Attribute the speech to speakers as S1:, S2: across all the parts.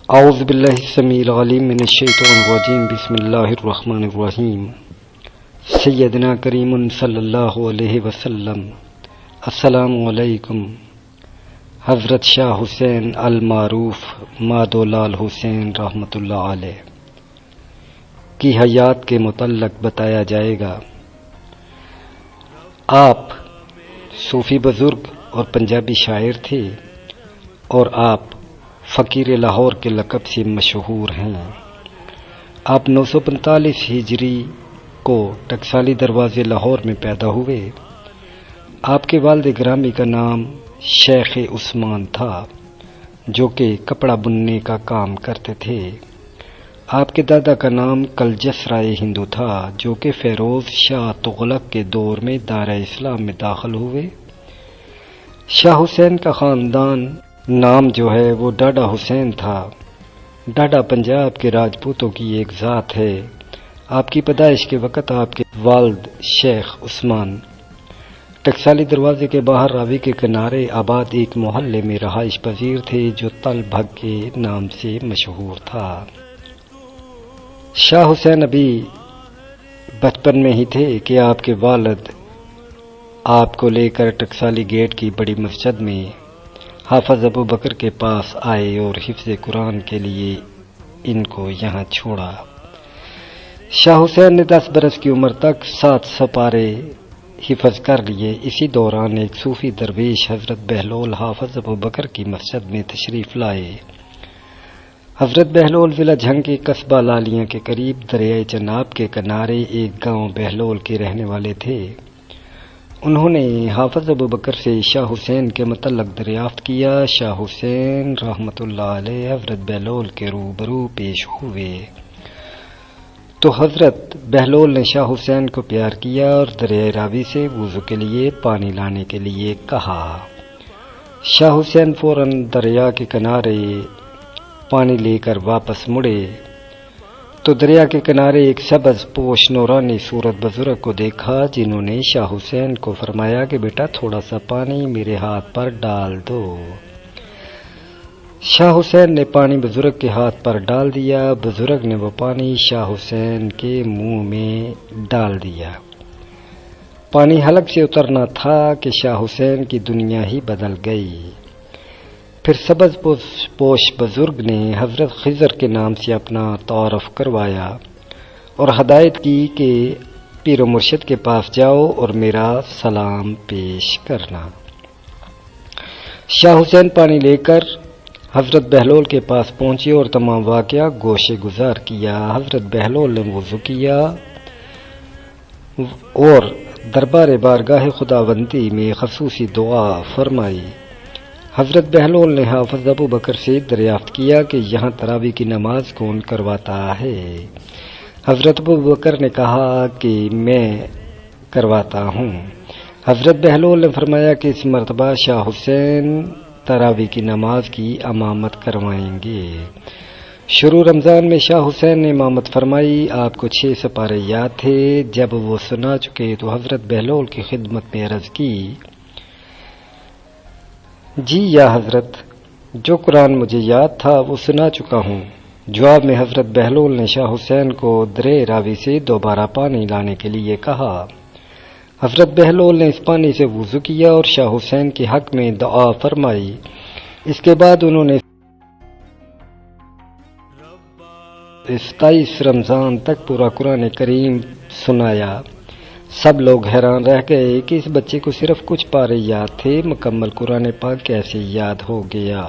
S1: اعوذ باللہ السمیع العلیم من الشیطان الرجیم بسم اللہ الرحمن الرحیم سیدنا کریم صلی اللہ علیہ وسلم السلام علیکم۔ حضرت شاہ حسین المعروف مادو لال حسین رحمۃ اللہ علیہ کی حیات کے متعلق بتایا جائے گا۔ آپ صوفی بزرگ اور پنجابی شاعر تھے اور آپ فقیر لاہور کے لقب سے مشہور ہیں۔ آپ 945 ہجری کو ٹکسالی دروازے لاہور میں پیدا ہوئے۔ آپ کے والد گرامی کا نام شیخ عثمان تھا جو کہ کپڑا بننے کا کام کرتے تھے۔ آپ کے دادا کا نام کلجس رائے ہندو تھا جو کہ فیروز شاہ تغلق کے دور میں دائرہ اسلام میں داخل ہوئے۔ شاہ حسین کا خاندان نام جو ہے وہ ڈاڈا حسین تھا۔ ڈاڈا پنجاب کے راجپوتوں کی ایک ذات ہے۔ آپ کی پیدائش کے وقت آپ کے والد شیخ عثمان ٹکسالی دروازے کے باہر راوی کے کنارے آباد ایک محلے میں رہائش پذیر تھے جو تل بھگ کے نام سے مشہور تھا۔ شاہ حسین ابھی بچپن میں ہی تھے کہ آپ کے والد آپ کو لے کر ٹکسالی گیٹ کی بڑی مسجد میں حافظ ابو بکر کے پاس آئے اور حفظ قرآن کے لیے ان کو یہاں چھوڑا۔ شاہ حسین نے 10 برس کی عمر تک 7 سپارے حفظ کر لیے۔ اسی دوران ایک صوفی درویش حضرت بہلول حافظ ابو بکر کی مسجد میں تشریف لائے۔ حضرت بہلول ضلع جھنگ کے قصبہ لالیاں کے قریب دریائے چناب کے کنارے ایک گاؤں بہلول کے رہنے والے تھے۔ انہوں نے حافظ ابو بکر سے شاہ حسین کے متعلق دریافت کیا۔ شاہ حسین رحمۃ اللہ علیہ حضرت بہلول کے روبرو پیش ہوئے تو حضرت بہلول نے شاہ حسین کو پیار کیا اور دریائے راوی سے وضو کے لیے پانی لانے کے لیے کہا۔ شاہ حسین فوراً دریا کے کنارے پانی لے کر واپس مڑے تو دریا کے کنارے ایک سبز پوش نورانی صورت بزرگ کو دیکھا جنہوں نے شاہ حسین کو فرمایا کہ بیٹا تھوڑا سا پانی میرے ہاتھ پر ڈال دو۔ شاہ حسین نے پانی بزرگ کے ہاتھ پر ڈال دیا۔ بزرگ نے وہ پانی شاہ حسین کے منہ میں ڈال دیا۔ پانی حلق سے اترنا تھا کہ شاہ حسین کی دنیا ہی بدل گئی۔ پھر سبز پوش بزرگ نے حضرت خضر کے نام سے اپنا تعارف کروایا اور ہدایت کی کہ پیر و مرشد کے پاس جاؤ اور میرا سلام پیش کرنا۔ شاہ حسین پانی لے کر حضرت بہلول کے پاس پہنچے اور تمام واقعہ گوشے گزار کیا۔ حضرت بہلول نے وضو کیا اور دربار بارگاہ خداوندی میں خصوصی دعا فرمائی۔ حضرت بہلول نے حافظ ابو بکر سے دریافت کیا کہ یہاں تراویح کی نماز کون کرواتا ہے؟ حضرت ابو بکر نے کہا کہ میں کرواتا ہوں۔ حضرت بہلول نے فرمایا کہ اس مرتبہ شاہ حسین تراویح کی نماز کی امامت کروائیں گے۔ شروع رمضان میں شاہ حسین نے امامت فرمائی۔ آپ کو 6 سپارے یاد تھے۔ جب وہ سنا چکے تو حضرت بہلول کی خدمت میں عرض کی، جی یا حضرت، جو قرآن مجھے یاد تھا وہ سنا چکا ہوں۔ جواب میں حضرت بہلول نے شاہ حسین کو درے راوی سے دوبارہ پانی لانے کے لیے کہا۔ حضرت بہلول نے اس پانی سے وضو کیا اور شاہ حسین کے حق میں دعا فرمائی۔ اس کے بعد انہوں نے 27 رمضان تک پورا قرآن کریم سنایا۔ سب لوگ حیران رہ گئے کہ اس بچے کو صرف کچھ پارے یاد تھے، مکمل قرآن پاک کیسے یاد ہو گیا۔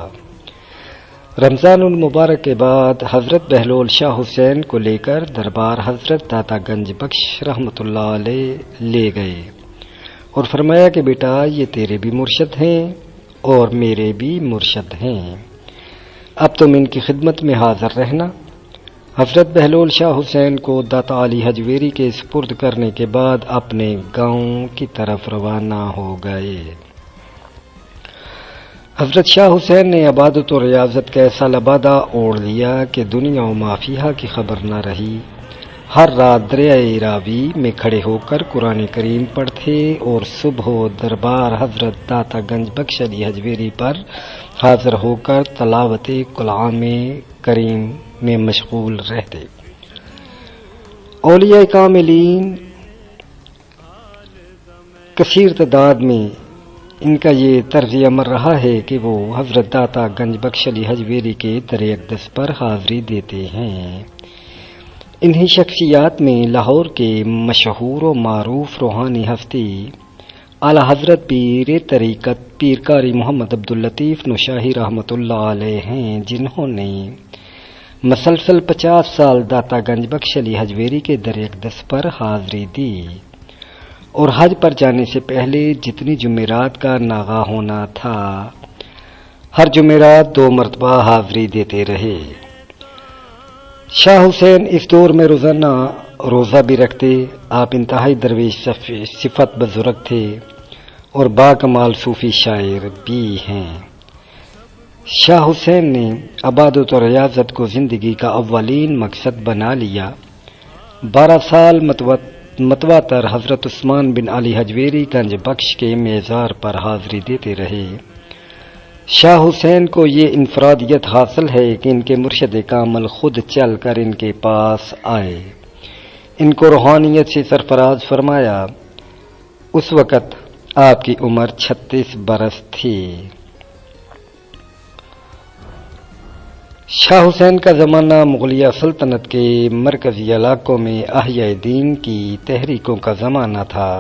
S1: رمضان المبارک کے بعد حضرت بہلول شاہ حسین کو لے کر دربار حضرت داتا گنج بخش رحمۃ اللہ علیہ لے گئے اور فرمایا کہ بیٹا یہ تیرے بھی مرشد ہیں اور میرے بھی مرشد ہیں، اب تم ان کی خدمت میں حاضر رہنا۔ حضرت بہلول شاہ حسین کو داتا علی حجویری کے سپرد کرنے کے بعد اپنے گاؤں کی طرف روانہ ہو گئے۔ حضرت شاہ حسین نے عبادت و ریاضت کا ایسا لبادہ اوڑھ لیا کہ دنیا و ما فیہا کی خبر نہ رہی۔ ہر رات دریائے راوی میں کھڑے ہو کر قرآن کریم پڑھتے اور صبح دربار حضرت داتا گنج بخش علی حجویری پر حاضر ہو کر تلاوت کلام کریم میں مشغول رہتے۔ اولیاء کاملین کثیر تعداد میں ان کا یہ طرز عمل رہا ہے کہ وہ حضرت داتا گنج بخش علی حجویری کے در اقدس پر حاضری دیتے ہیں۔ انہی شخصیات میں لاہور کے مشہور و معروف روحانی ہستی اعلی حضرت پیر طریقت پیر قاری محمد عبداللطیف نوشاہی رحمۃ اللہ علیہ ہیں، جنہوں نے مسلسل 50 سال داتا گنج بخش علی حجویری کے در اقدس پر حاضری دی اور حج پر جانے سے پہلے جتنی جمعرات کا ناغہ ہونا تھا ہر جمعرات 2 مرتبہ حاضری دیتے رہے۔ شاہ حسین اس دور میں روزانہ روزہ بھی رکھتے۔ آپ انتہائی درویش صفت بزرگ تھے اور باکمال صوفی شاعر بھی ہیں۔ شاہ حسین نے عبادت و ریاضت کو زندگی کا اولین مقصد بنا لیا۔ 12 سال متواتر حضرت عثمان بن علی حجویری گنج بخش کے میزار پر حاضری دیتے رہے۔ شاہ حسین کو یہ انفرادیت حاصل ہے کہ ان کے مرشد کامل خود چل کر ان کے پاس آئے، ان کو روحانیت سے سرفراز فرمایا۔ اس وقت آپ کی عمر 36 برس تھی۔ شاہ حسین کا زمانہ مغلیہ سلطنت کے مرکزی علاقوں میں احیاء دین کی تحریکوں کا زمانہ تھا،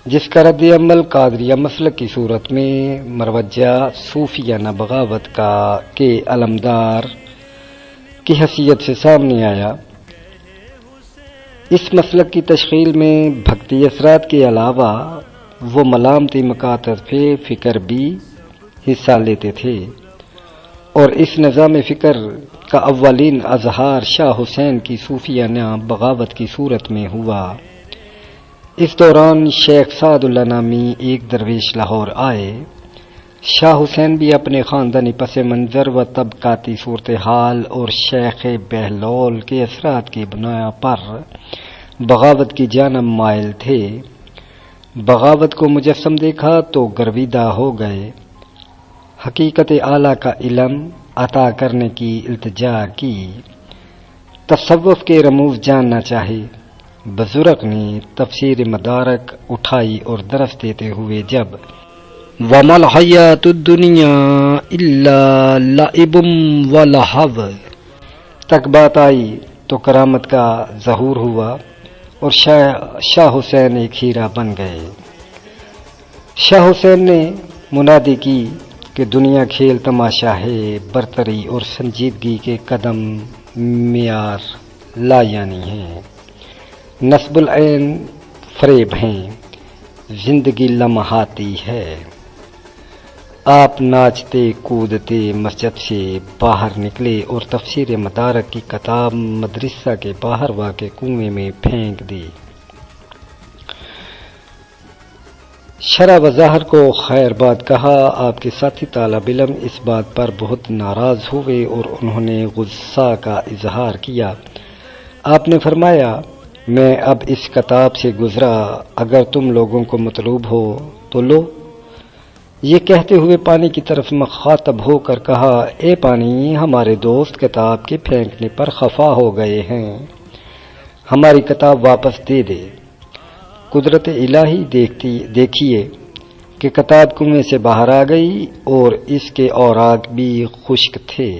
S1: جس کا رد عمل قادریہ مسلک کی صورت میں مروجہ صوفیانہ بغاوت کے علمدار کی حیثیت سے سامنے آیا۔ اس مسلک کی تشکیل میں بھکتی اثرات کے علاوہ وہ ملامتی مکاتب فکر بھی حصہ لیتے تھے، اور اس نظام فکر کا اولین اظہار شاہ حسین کی صوفیانہ بغاوت کی صورت میں ہوا۔ اس دوران شیخ سعد اللہ نامی ایک درویش لاہور آئے۔ شاہ حسین بھی اپنے خاندانی پس منظر و طبقاتی صورتحال اور شیخ بہلول کے اثرات کی بنا پر بغاوت کی جانب مائل تھے۔ بغاوت کو مجسم دیکھا تو گرویدہ ہو گئے، حقیقت اعلیٰ کا علم عطا کرنے کی التجا کی، تصوف کے رموز جاننا چاہے۔ بزرگ نے تفسیر مدارک اٹھائی اور درس دیتے ہوئے جب وَمَا الْحَيَاةُ الدُّنْيَا إِلَّا لَعِبٌ وَلَهْوٌ تک بات آئی تو کرامت کا ظہور ہوا اور شاہ حسین ایک ہیرا بن گئے۔ شاہ حسین نے منادی کی کہ دنیا کھیل تماشا ہے، برتری اور سنجیدگی کے قدم معیار لایعنی ہیں، نصب العین فریب ہیں، زندگی لمحاتی ہے۔ آپ ناچتے کودتے مسجد سے باہر نکلے اور تفسیر مدارک کی کتاب مدرسہ کے باہر واقع کنویں میں پھینک دی۔ شرح و ظاہر کو خیر بات کہا۔ آپ کے ساتھی طالب علم اس بات پر بہت ناراض ہوئے اور انہوں نے غصہ کا اظہار کیا۔ آپ نے فرمایا، میں اب اس کتاب سے گزرا، اگر تم لوگوں کو مطلوب ہو تو لو۔ یہ کہتے ہوئے پانی کی طرف مخاطب ہو کر کہا، اے پانی، ہمارے دوست کتاب کے پھینکنے پر خفا ہو گئے ہیں، ہماری کتاب واپس دے دے۔ قدرت الہی دیکھیے کہ کتاب کنویں سے باہر آ گئی اور اس کے اوراق بھی خشک تھے۔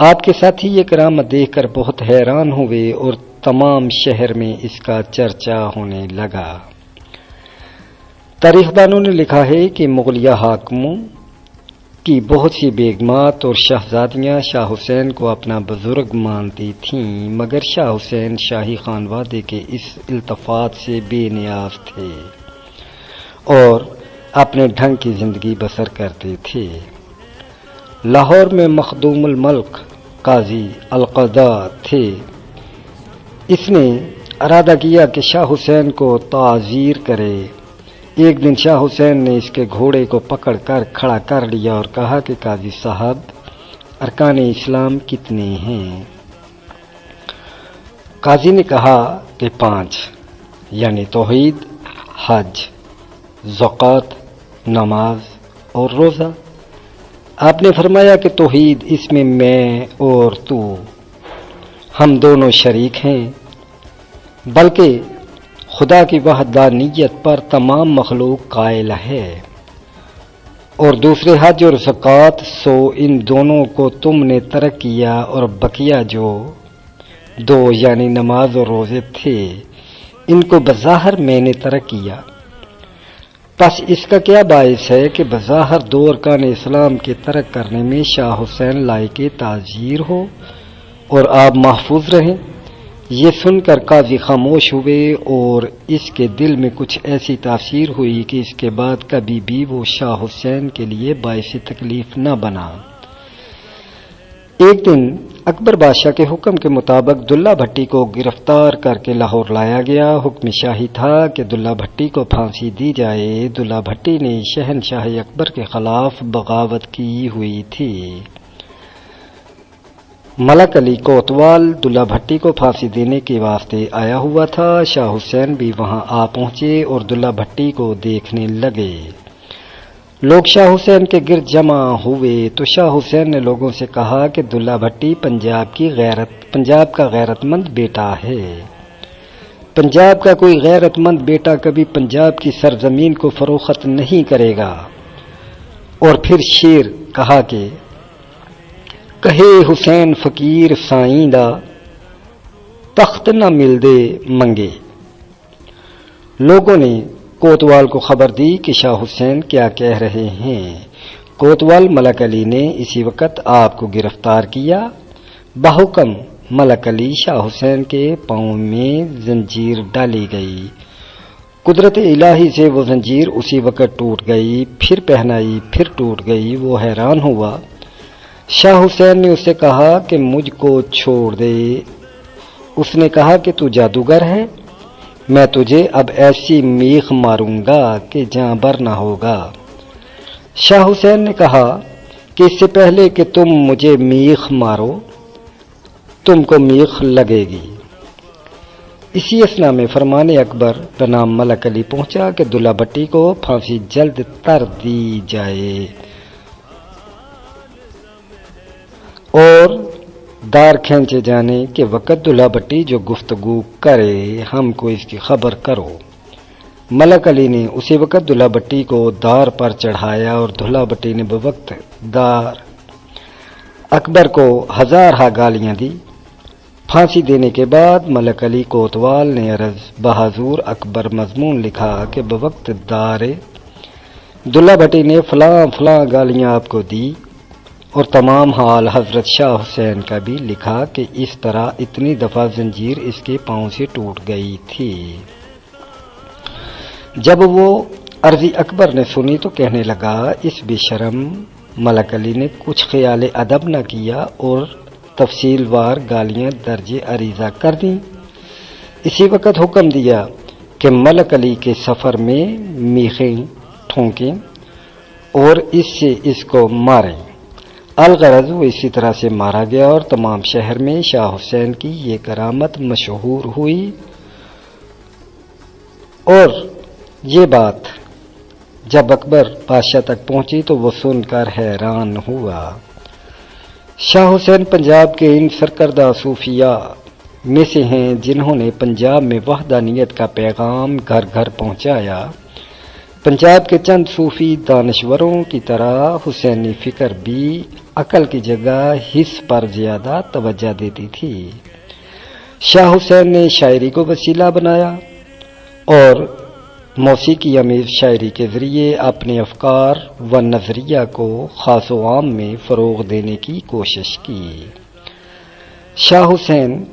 S1: آپ کے ساتھی یہ کرامت دیکھ کر بہت حیران ہوئے اور تمام شہر میں اس کا چرچا ہونے لگا۔ تاریخ دانوں نے لکھا ہے کہ مغلیہ حاکموں کی بہت سی بیگمات اور شہزادیاں شاہ حسین کو اپنا بزرگ مانتی تھیں، مگر شاہ حسین شاہی خانوادے کے اس التفات سے بے نیاز تھے اور اپنے ڈھنگ کی زندگی بسر کرتے تھے۔ لاہور میں مخدوم الملک قاضی القضاء تھے۔ اس نے ارادہ کیا کہ شاہ حسین کو تعزیر کرے۔ ایک دن شاہ حسین نے اس کے گھوڑے کو پکڑ کر کھڑا کر لیا اور کہا کہ قاضی صاحب، ارکان اسلام کتنے ہیں؟ قاضی نے کہا کہ 5 یعنی توحید، حج، زکوٰۃ، نماز اور روزہ۔ آپ نے فرمایا کہ توحید، اس میں میں اور تو ہم دونوں شریک ہیں، بلکہ خدا کی وحدانیت پر تمام مخلوق قائل ہے، اور دوسرے حج اور زکوٰۃ، سو ان دونوں کو تم نے ترک کیا، اور بقیہ جو 2 یعنی نماز اور روزے تھے، ان کو بظاہر میں نے ترک کیا۔ پس اس کا کیا باعث ہے کہ بظاہر 2 ارکان اسلام کے ترک کرنے میں شاہ حسین لائق تعزیر ہو اور آپ محفوظ رہیں؟ یہ سن کر قاضی خاموش ہوئے، اور اس کے دل میں کچھ ایسی تاثیر ہوئی کہ اس کے بعد کبھی بھی وہ شاہ حسین کے لیے باعث تکلیف نہ بنا۔ ایک دن اکبر بادشاہ کے حکم کے مطابق دلہ بھٹی کو گرفتار کر کے لاہور لایا گیا۔ حکم شاہی تھا کہ دلہ بھٹی کو پھانسی دی جائے۔ دلہ بھٹی نے شہنشاہ اکبر کے خلاف بغاوت کی ہوئی تھی۔ ملک علی کوتوال دلہ بھٹی کو پھانسی دینے کے واسطے آیا ہوا تھا۔ شاہ حسین بھی وہاں آ پہنچے اور دلہ بھٹی کو دیکھنے لگے۔ لوگ شاہ حسین کے گرد جمع ہوئے تو شاہ حسین نے لوگوں سے کہا کہ دلہ بھٹی پنجاب کا غیرت مند بیٹا ہے۔ پنجاب کا کوئی غیرت مند بیٹا کبھی پنجاب کی سرزمین کو فروخت نہیں کرے گا۔ اور پھر شعر کہا کہ کہے حسین فقیر سائیں دا، تخت نہ مل دے منگے۔ لوگوں نے کوتوال کو خبر دی کہ شاہ حسین کیا کہہ رہے ہیں۔ کوتوال ملک علی نے اسی وقت آپ کو گرفتار کیا۔ بحکم ملک علی شاہ حسین کے پاؤں میں زنجیر ڈالی گئی۔ قدرت الہی سے وہ زنجیر اسی وقت ٹوٹ گئی، پھر پہنائی، پھر ٹوٹ گئی۔ وہ حیران ہوا۔ شاہ حسین نے اسے کہا کہ مجھ کو چھوڑ دے۔ اس نے کہا کہ تو جادوگر ہے، میں تجھے اب ایسی میخ ماروں گا کہ جاں بر نہ ہوگا۔ شاہ حسین نے کہا کہ اس سے پہلے کہ تم مجھے میخ مارو، تم کو میخ لگے گی۔ اسی اثنا میں فرمان اکبر بنام ملک علی پہنچا کہ دلہ بھٹی کو پھانسی جلد تر دی جائے اور دار کھینچے جانے کے وقت دلہ بھٹی جو گفتگو کرے ہم کو اس کی خبر کرو۔ ملک علی نے اسی وقت دلہ بھٹی کو دار پر چڑھایا اور دلہ بھٹی نے بوقت دار اکبر کو 1000 گالیاں دی۔ پھانسی دینے کے بعد ملک علی کوتوال نے عرض بحضور اکبر مضمون لکھا کہ بوقت دار دلہ بھٹی نے فلاں فلاں گالیاں آپ کو دی، اور تمام حال حضرت شاہ حسین کا بھی لکھا کہ اس طرح اتنی دفعہ زنجیر اس کے پاؤں سے ٹوٹ گئی تھی۔ جب وہ عرضی اکبر نے سنی تو کہنے لگا اس بے شرم ملک علی نے کچھ خیال ادب نہ کیا اور تفصیل وار گالیاں درج عریضہ کر دیں۔ اسی وقت حکم دیا کہ ملک علی کے سفر میں میخیں ٹھونکیں اور اس سے اس کو ماریں۔ الغرض وہ اسی طرح سے مارا گیا اور تمام شہر میں شاہ حسین کی یہ کرامت مشہور ہوئی۔ اور یہ بات جب اکبر بادشاہ تک پہنچی تو وہ سن کر حیران ہوا۔ شاہ حسین پنجاب کے ان سرکردہ صوفیاء میں سے ہیں جنہوں نے پنجاب میں وحدانیت کا پیغام گھر گھر پہنچایا۔ پنجاب کے چند صوفی دانشوروں کی طرح حسینی فکر بھی عقل کی جگہ حس پر زیادہ توجہ دیتی تھی۔ شاہ حسین نے شاعری کو وسیلہ بنایا اور موسیقی امیز شاعری کے ذریعے اپنے افکار و نظریہ کو خاص و عام میں فروغ دینے کی کوشش کی۔ شاہ حسین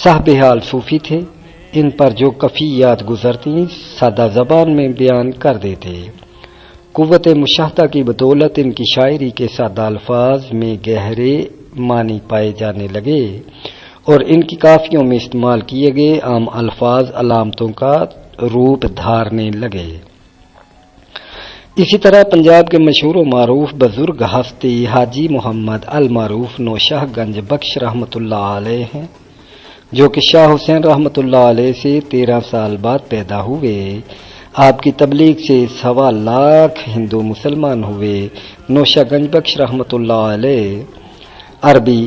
S1: صاحب حال صوفی تھے۔ ان پر جو کفیات گزرتی سادہ زبان میں بیان کر دیتے۔ قوت مشاہدہ کی بدولت ان کی شاعری کے سادہ الفاظ میں گہرے معنی پائے جانے لگے اور ان کی قافیوں میں استعمال کیے گئے عام الفاظ علامتوں کا روپ دھارنے لگے۔ اسی طرح پنجاب کے مشہور و معروف بزرگ ہستی حاجی محمد المعروف نوشہ گنج بخش رحمۃ اللہ علیہ ہیں۔ جو کہ شاہ حسین رحمۃ اللہ علیہ سے 13 سال بعد پیدا ہوئے۔ آپ کی تبلیغ سے 1.25 لاکھ ہندو مسلمان ہوئے۔ نوشہ گنج بخش رحمۃ اللہ علیہ عربی،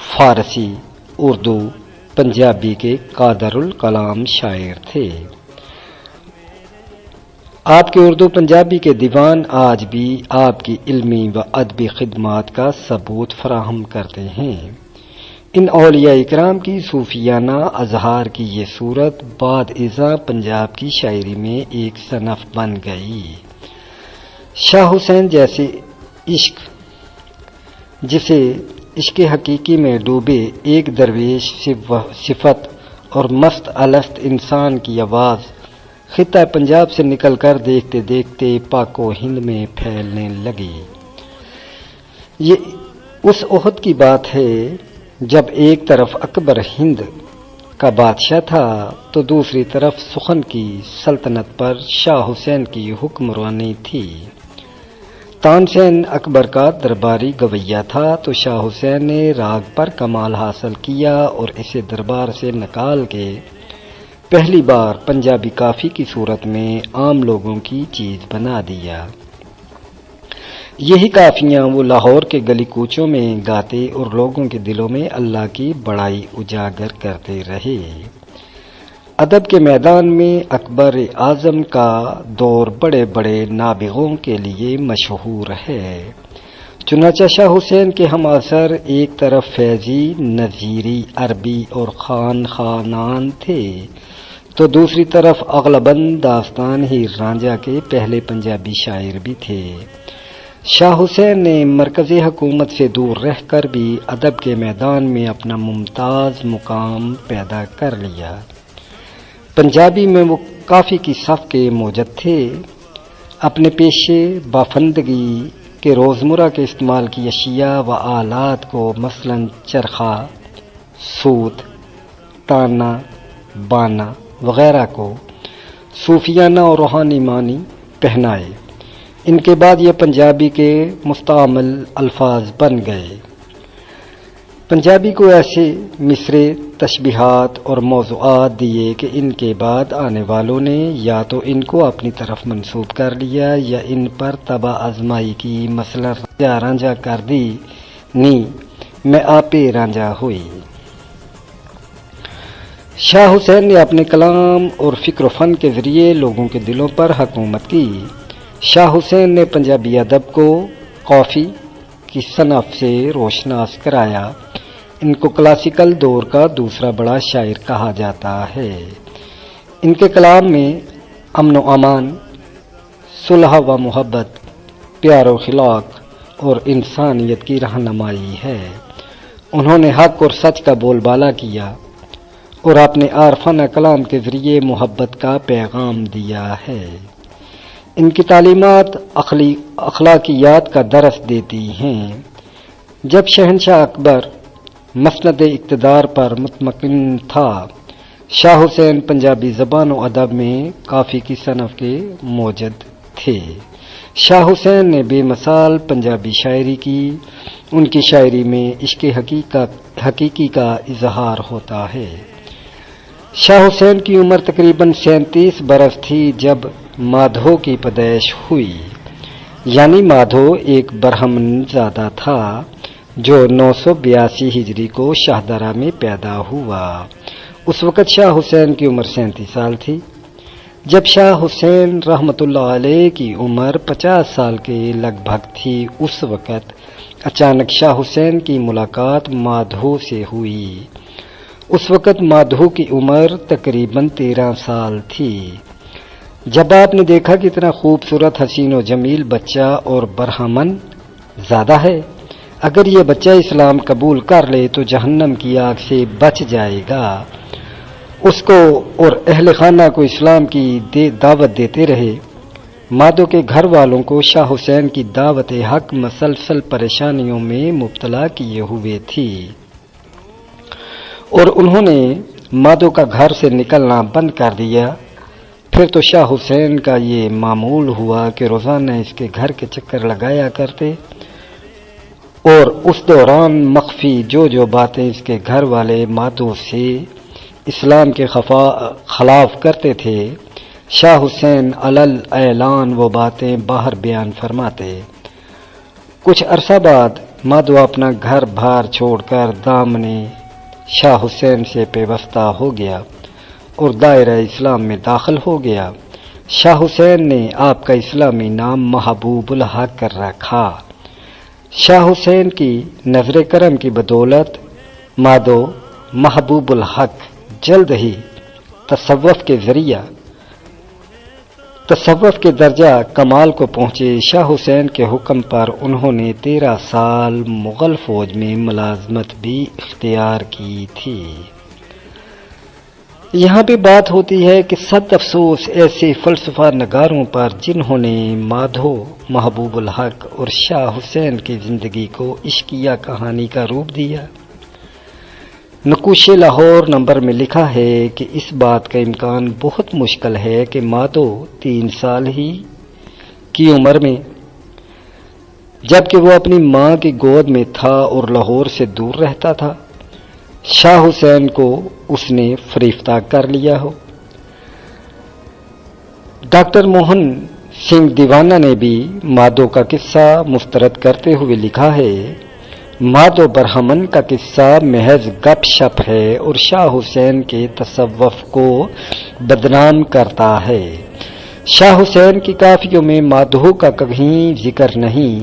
S1: فارسی، اردو، پنجابی کے قادر الکلام شاعر تھے۔ آپ کے اردو پنجابی کے دیوان آج بھی آپ کی علمی و ادبی خدمات کا ثبوت فراہم کرتے ہیں۔ ان اولیاء اکرام کی صوفیانہ اظہار کی یہ صورت بعد ازاں پنجاب کی شاعری میں ایک صنف بن گئی۔ شاہ حسین جیسے عشق، جسے عشق حقیقی میں ڈوبے ایک درویش صفت اور مست الست انسان کی آواز خطہ پنجاب سے نکل کر دیکھتے دیکھتے پاک و ہند میں پھیلنے لگی۔ یہ اس احد کی بات ہے جب ایک طرف اکبر ہند کا بادشاہ تھا تو دوسری طرف سخن کی سلطنت پر شاہ حسین کی حکمرانی تھی۔ تانسین اکبر کا درباری گویہ تھا تو شاہ حسین نے راگ پر کمال حاصل کیا اور اسے دربار سے نکال کے پہلی بار پنجابی کافی کی صورت میں عام لوگوں کی چیز بنا دیا۔ یہی کافیاں وہ لاہور کے گلی کوچوں میں گاتے اور لوگوں کے دلوں میں اللہ کی بڑائی اجاگر کرتے رہے۔ ادب کے میدان میں اکبر اعظم کا دور بڑے بڑے نابغوں کے لیے مشہور ہے۔ چنانچہ شاہ حسین کے ہم عصر ایک طرف فیضی، نظیری، عربی اور خانان تھے تو دوسری طرف اغلباً داستان ہی رانجھا کے پہلے پنجابی شاعر بھی تھے۔ شاہ حسین نے مرکزی حکومت سے دور رہ کر بھی ادب کے میدان میں اپنا ممتاز مقام پیدا کر لیا۔ پنجابی میں وہ کافی کی صف کے موجد تھے۔ اپنے پیشے بافندگی کے روزمرہ کے استعمال کی اشیاء و آلات کو مثلاً چرخہ، سوت، تانا، بانا وغیرہ کو صوفیانہ اور روحانی معنی پہنائے۔ ان کے بعد یہ پنجابی کے مستعمل الفاظ بن گئے۔ پنجابی کو ایسے مصرے، تشبیہات اور موضوعات دیے کہ ان کے بعد آنے والوں نے یا تو ان کو اپنی طرف منسوب کر لیا یا ان پر طبع آزمائی کی، مثلا رانجھا کر دی نی میں آپے رانجھا ہوئی۔ شاہ حسین نے اپنے کلام اور فکر و فن کے ذریعے لوگوں کے دلوں پر حکومت کی۔ شاہ حسین نے پنجابی ادب کو قافی کی صنف سے روشناس کرایا۔ ان کو کلاسیکل دور کا دوسرا بڑا شاعر کہا جاتا ہے۔ ان کے کلام میں امن و امان، صلح و محبت، پیار و اخلاق اور انسانیت کی رہنمائی ہے۔ انہوں نے حق اور سچ کا بول بالا کیا اور اپنے عارفانہ کلام کے ذریعے محبت کا پیغام دیا ہے۔ ان کی تعلیمات اخلاقیات کا درس دیتی ہیں۔ جب شہنشاہ اکبر مسند اقتدار پر مطمئن تھا، شاہ حسین پنجابی زبان و ادب میں کافی کی صنف کے موجد تھے۔ شاہ حسین نے بے مثال پنجابی شاعری کی۔ ان کی شاعری میں عشق حقیقی کا اظہار ہوتا ہے۔ شاہ حسین کی عمر تقریباً 37 برس تھی جب مادھو کی پیدائش ہوئی، یعنی مادھو ایک برہمن زادہ تھا جو 982 ہجری کو شاہدرہ میں پیدا ہوا۔ اس وقت شاہ حسین کی عمر 37 سال تھی۔ جب شاہ حسین رحمۃ اللہ علیہ کی عمر 50 سال کے لگ بھگ تھی، اس وقت اچانک شاہ حسین کی ملاقات مادھو سے ہوئی۔ اس وقت مادھو کی عمر تقریباً 13 سال تھی۔ جب آپ نے دیکھا کہ اتنا خوبصورت، حسین و جمیل بچہ اور برہمن زادہ ہے، اگر یہ بچہ اسلام قبول کر لے تو جہنم کی آگ سے بچ جائے گا، اس کو اور اہل خانہ کو اسلام کی دعوت دیتے رہے۔ مادھو کے گھر والوں کو شاہ حسین کی دعوت حق مسلسل پریشانیوں میں مبتلا کیے ہوئے تھی اور انہوں نے مادھو کا گھر سے نکلنا بند کر دیا۔ پھر تو شاہ حسین کا یہ معمول ہوا کہ روزانہ اس کے گھر کے چکر لگایا کرتے اور اس دوران مخفی جو باتیں اس کے گھر والے مادو سے اسلام کے خلاف کرتے تھے، شاہ حسین علل اعلان وہ باتیں باہر بیان فرماتے۔ کچھ عرصہ بعد مادو اپنا گھر بھار چھوڑ کر دامنے شاہ حسین سے پیوستہ ہو گیا اور دائرہ اسلام میں داخل ہو گیا۔ شاہ حسین نے آپ کا اسلامی نام محبوب الحق کر رکھا۔ شاہ حسین کی نظر کرم کی بدولت مادو محبوب الحق جلد ہی تصوف کے ذریعہ تصوف کے درجہ کمال کو پہنچے۔ شاہ حسین کے حکم پر انہوں نے 13 سال مغل فوج میں ملازمت بھی اختیار کی تھی۔ یہاں بھی بات ہوتی ہے کہ صد افسوس ایسے فلسفہ نگاروں پر جنہوں نے مادھو محبوب الحق اور شاہ حسین کی زندگی کو عشقیہ کہانی کا روپ دیا۔ نقوش لاہور نمبر میں لکھا ہے کہ اس بات کا امکان بہت مشکل ہے کہ مادھو 3 سال ہی کی عمر میں، جبکہ وہ اپنی ماں کی گود میں تھا اور لاہور سے دور رہتا تھا، شاہ حسین کو اس نے فریفتہ کر لیا ہو۔ ڈاکٹر موہن سنگھ دیوانہ نے بھی مادھو کا قصہ مسترد کرتے ہوئے لکھا ہے، مادھو برہمن کا قصہ محض گپ شپ ہے اور شاہ حسین کے تصوف کو بدنام کرتا ہے۔ شاہ حسین کی کافیوں میں مادھو کا کہیں ذکر نہیں۔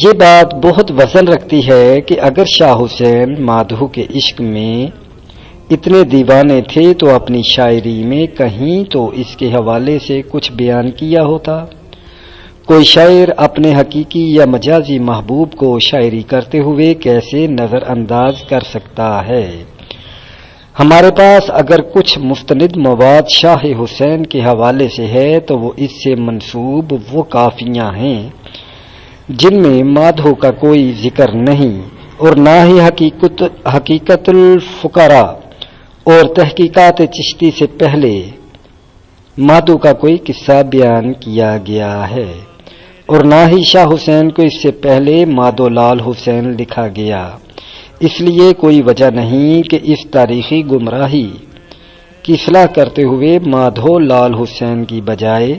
S1: یہ بات بہت وزن رکھتی ہے کہ اگر شاہ حسین مادھو کے عشق میں اتنے دیوانے تھے تو اپنی شاعری میں کہیں تو اس کے حوالے سے کچھ بیان کیا ہوتا۔ کوئی شاعر اپنے حقیقی یا مجازی محبوب کو شاعری کرتے ہوئے کیسے نظر انداز کر سکتا ہے؟ ہمارے پاس اگر کچھ مستند مواد شاہ حسین کے حوالے سے ہے تو وہ اس سے منسوب وہ کافیاں ہیں جن میں مادھو کا کوئی ذکر نہیں، اور نہ ہی حقیقت الفقراء اور تحقیقات چشتی سے پہلے مادھو کا کوئی قصہ بیان کیا گیا ہے، اور نہ ہی شاہ حسین کو اس سے پہلے مادھو لال حسین لکھا گیا۔ اس لیے کوئی وجہ نہیں کہ اس تاریخی گمراہی کی اصلاح کرتے ہوئے مادھو لال حسین کی بجائے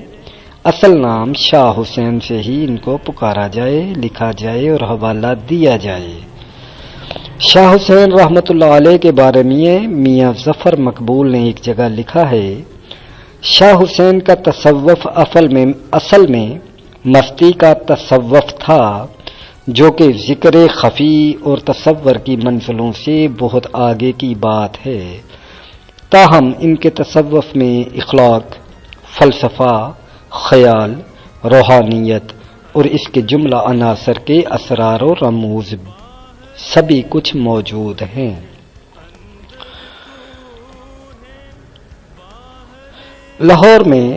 S1: اصل نام شاہ حسین سے ہی ان کو پکارا جائے، لکھا جائے اور حوالہ دیا جائے۔ شاہ حسین رحمۃ اللہ علیہ کے بارے میں میاں ظفر مقبول نے ایک جگہ لکھا ہے، شاہ حسین کا تصوف اصل میں مستی کا تصوف تھا، جو کہ ذکر خفی اور تصور کی منزلوں سے بہت آگے کی بات ہے۔ تاہم ان کے تصوف میں اخلاق، فلسفہ، خیال، روحانیت اور اس کے جملہ عناصر کے اسرار و رموز سبھی کچھ موجود ہیں۔ لاہور میں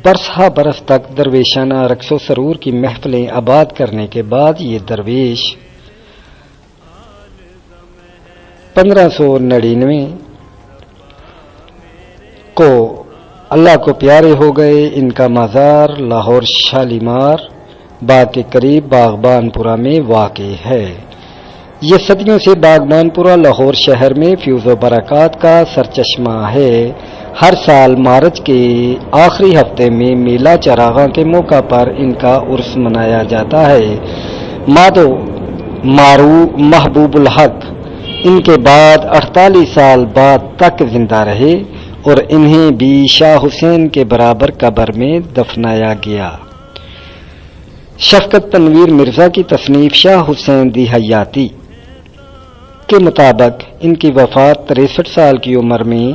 S1: برسہ برس تک درویشانہ رقص و سرور کی محفلیں آباد کرنے کے بعد یہ درویش 1599 کو اللہ کو پیارے ہو گئے۔ ان کا مزار لاہور شالیمار باغ کے قریب باغبان پورہ میں واقع ہے۔ یہ صدیوں سے باغبان پورہ لاہور شہر میں فیض و برکات کا سرچشمہ ہے۔ ہر سال مارچ کے آخری ہفتے میں میلہ چراغاں کے موقع پر ان کا عرس منایا جاتا ہے۔ مادھو محبوب الحق ان کے بعد 48 سال بعد تک زندہ رہے اور انہیں بھی شاہ حسین کے برابر قبر میں دفنایا گیا۔ شفقت تنویر مرزا کی تصنیف شاہ حسین دی حیاتی کے مطابق ان کی وفات 63 سال کی عمر میں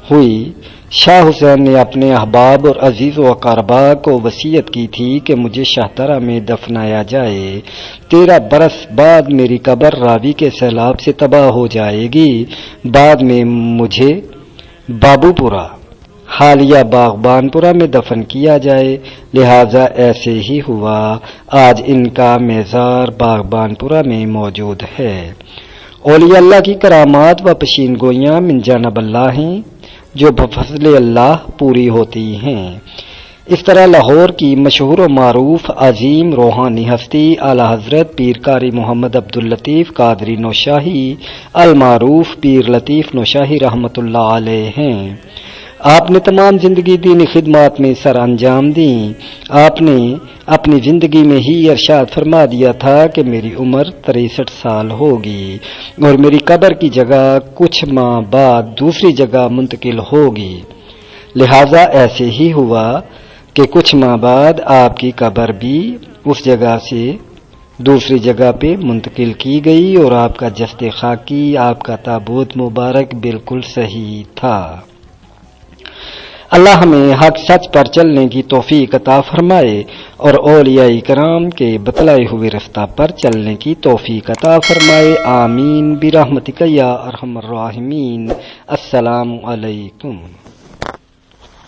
S1: ہوئی۔ شاہ حسین نے اپنے احباب اور عزیز و اقاربا کو وصیت کی تھی کہ مجھے شاہترہ میں دفنایا جائے۔ 13 برس بعد میری قبر راوی کے سیلاب سے تباہ ہو جائے گی، بعد میں مجھے بابو پورہ حالیہ باغبان پورہ میں دفن کیا جائے، لہذا ایسے ہی ہوا۔ آج ان کا مزار باغبان پورہ میں موجود ہے۔ اولیاء اللہ کی کرامات و پشین گوئیاں من جانب اللہ ہیں جو بفضل اللہ پوری ہوتی ہیں۔ اس طرح لاہور کی مشہور و معروف عظیم روحانی ہستی اعلی حضرت پیر قاری محمد عبداللطیف قادری نوشاہی المعروف پیر لطیف نوشاہی رحمۃ اللہ علیہ ہیں۔ آپ نے تمام زندگی دینی خدمات میں سر انجام دیں۔ آپ نے اپنی زندگی میں ہی ارشاد فرما دیا تھا کہ میری عمر 63 سال ہوگی اور میری قبر کی جگہ کچھ ماہ بعد دوسری جگہ منتقل ہوگی، لہذا ایسے ہی ہوا کہ کچھ ماہ بعد آپ کی قبر بھی اس جگہ سے دوسری جگہ پہ منتقل کی گئی اور آپ کا جسد خاکی، آپ کا تابوت مبارک بالکل صحیح تھا۔ اللہ ہمیں حق سچ پر چلنے کی توفیق عطا فرمائے اور اولیاء کرام کے بتلائے ہوئے رستہ پر چلنے کی توفیق عطا فرمائے، آمین برحمتک یا ارحم الراحمین۔ السلام علیکم۔